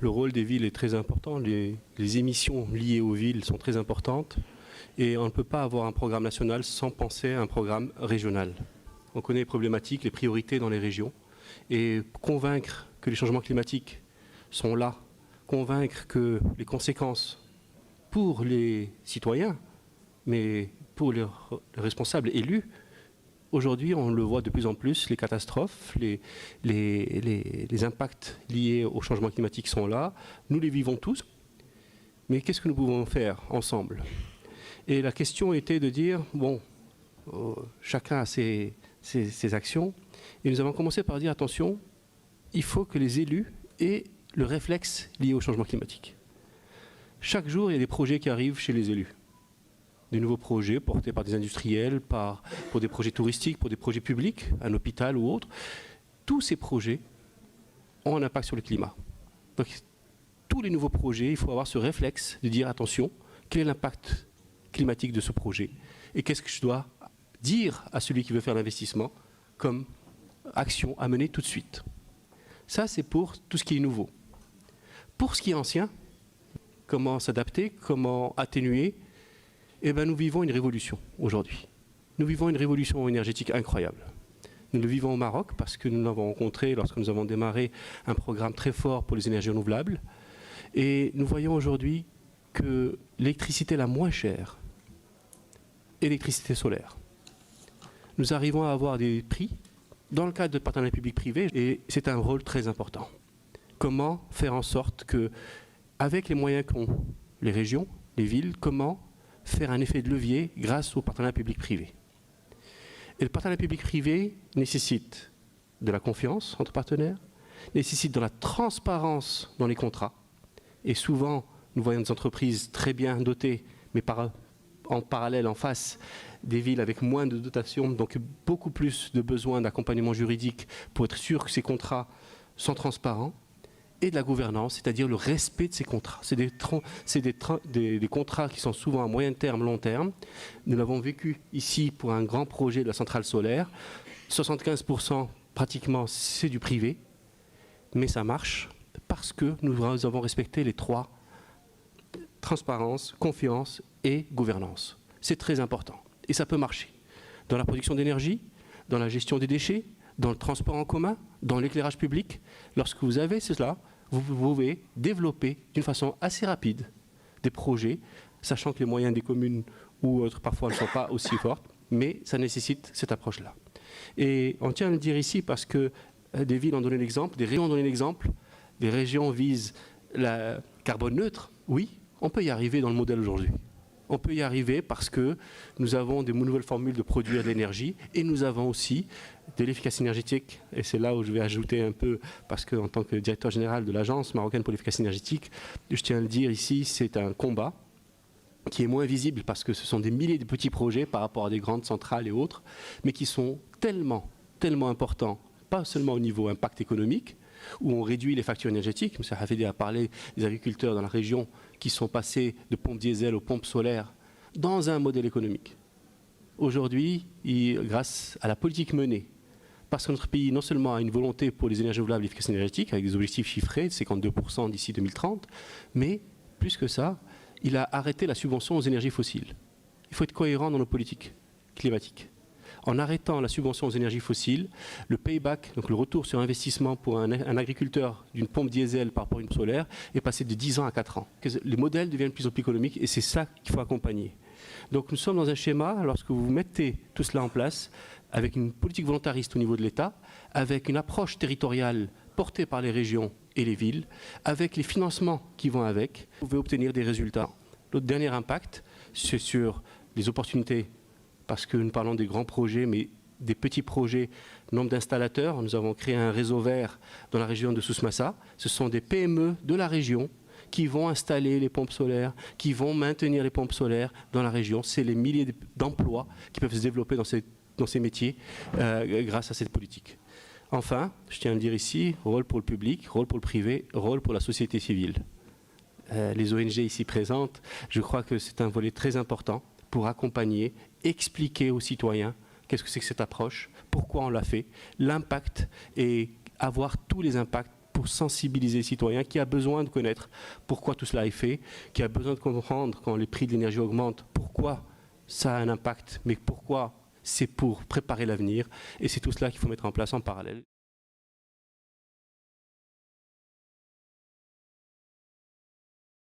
Le rôle des villes est très important, les émissions liées aux villes sont très importantes et on ne peut pas avoir un programme national sans penser à un programme régional. On connaît les problématiques, les priorités dans les régions et convaincre que les changements climatiques sont là, convaincre que les conséquences pour les citoyens, mais pour les responsables élus, aujourd'hui, on le voit de plus en plus, les catastrophes, les impacts liés au changement climatique sont là. Nous les vivons tous. Mais qu'est-ce que nous pouvons faire ensemble? Et la question était de dire, bon, chacun a ses actions. Et nous avons commencé par dire, attention, il faut que les élus aient le réflexe lié au changement climatique. Chaque jour, il y a des projets qui arrivent chez les élus. Des nouveaux projets portés par des industriels, pour des projets touristiques, pour des projets publics, un hôpital ou autre. Tous ces projets ont un impact sur le climat. Donc, tous les nouveaux projets, il faut avoir ce réflexe de dire attention, quel est l'impact climatique de ce projet et qu'est-ce que je dois dire à celui qui veut faire l'investissement comme action à mener tout de suite. Ça, c'est pour tout ce qui est nouveau. Pour ce qui est ancien, comment s'adapter, comment atténuer, eh bien, nous vivons une révolution aujourd'hui. Nous vivons une révolution énergétique incroyable. Nous le vivons au Maroc parce que nous l'avons rencontré lorsque nous avons démarré un programme très fort pour les énergies renouvelables. Et nous voyons aujourd'hui que l'électricité la moins chère est l'électricité solaire. Nous arrivons à avoir des prix dans le cadre de partenariat public-privé et c'est un rôle très important. Comment faire en sorte que, avec les moyens qu'ont les régions, les villes, comment faire un effet de levier grâce au partenariat public-privé. Et le partenariat public-privé nécessite de la confiance entre partenaires, nécessite de la transparence dans les contrats. Et souvent, nous voyons des entreprises très bien dotées, mais en parallèle, en face, des villes avec moins de dotation, donc beaucoup plus de besoins d'accompagnement juridique pour être sûr que ces contrats sont transparents. Et de la gouvernance, c'est-à-dire le respect de ces contrats. C'est des contrats qui sont souvent à moyen terme, long terme. Nous l'avons vécu ici pour un grand projet de la centrale solaire. 75% pratiquement, c'est du privé, mais ça marche parce que nous avons respecté les trois: transparence, confiance et gouvernance. C'est très important et ça peut marcher. Dans la production d'énergie, dans la gestion des déchets, dans le transport en commun, dans l'éclairage public, lorsque vous avez cela, vous pouvez développer d'une façon assez rapide des projets, sachant que les moyens des communes ou autres parfois ne sont pas aussi forts, mais ça nécessite cette approche-là. Et on tient à le dire ici parce que des villes ont donné l'exemple, des régions ont donné l'exemple, des régions visent la carbone neutre. Oui, on peut y arriver dans le modèle aujourd'hui. On peut y arriver parce que nous avons des nouvelles formules de produire de l'énergie et nous avons aussi de l'efficacité énergétique. Et c'est là où je vais ajouter un peu, parce qu'en tant que directeur général de l'Agence marocaine pour l'efficacité énergétique, je tiens à le dire ici, c'est un combat qui est moins visible parce que ce sont des milliers de petits projets par rapport à des grandes centrales et autres, mais qui sont tellement importants, pas seulement au niveau impact économique, où on réduit les factures énergétiques. M. Hafidi a parlé des agriculteurs dans la région qui sont passés de pompes diesel aux pompes solaires dans un modèle économique. Aujourd'hui, grâce à la politique menée, parce que notre pays non seulement a une volonté pour les énergies renouvelables et l'efficacité énergétique, avec des objectifs chiffrés de 52% d'ici 2030, mais plus que ça, il a arrêté la subvention aux énergies fossiles. Il faut être cohérent dans nos politiques climatiques. En arrêtant la subvention aux énergies fossiles, le payback, donc le retour sur investissement pour un agriculteur d'une pompe diesel par rapport à une solaire, est passé de 10 ans à 4 ans. Les modèles deviennent de plus en plus économiques et c'est ça qu'il faut accompagner. Donc nous sommes dans un schéma, lorsque vous mettez tout cela en place, avec une politique volontariste au niveau de l'État, avec une approche territoriale portée par les régions et les villes, avec les financements qui vont avec, vous pouvez obtenir des résultats. L'autre dernier impact, c'est sur les opportunités, parce que nous parlons des grands projets, mais des petits projets, nombre d'installateurs. Nous avons créé un réseau vert dans la région de Souss-Massa. Ce sont des PME de la région qui vont installer les pompes solaires, qui vont maintenir les pompes solaires dans la région. C'est les milliers d'emplois qui peuvent se développer dans ces métiers grâce à cette politique. Enfin, je tiens à le dire ici, rôle pour le public, rôle pour le privé, rôle pour la société civile. Les ONG ici présentes, je crois que c'est un volet très important pour accompagner, expliquer aux citoyens qu'est-ce que c'est que cette approche, pourquoi on l'a fait, l'impact et avoir tous les impacts pour sensibiliser les citoyens, qui a besoin de connaître pourquoi tout cela est fait, qui a besoin de comprendre quand les prix de l'énergie augmentent, pourquoi ça a un impact, mais pourquoi c'est pour préparer l'avenir. Et c'est tout cela qu'il faut mettre en place en parallèle.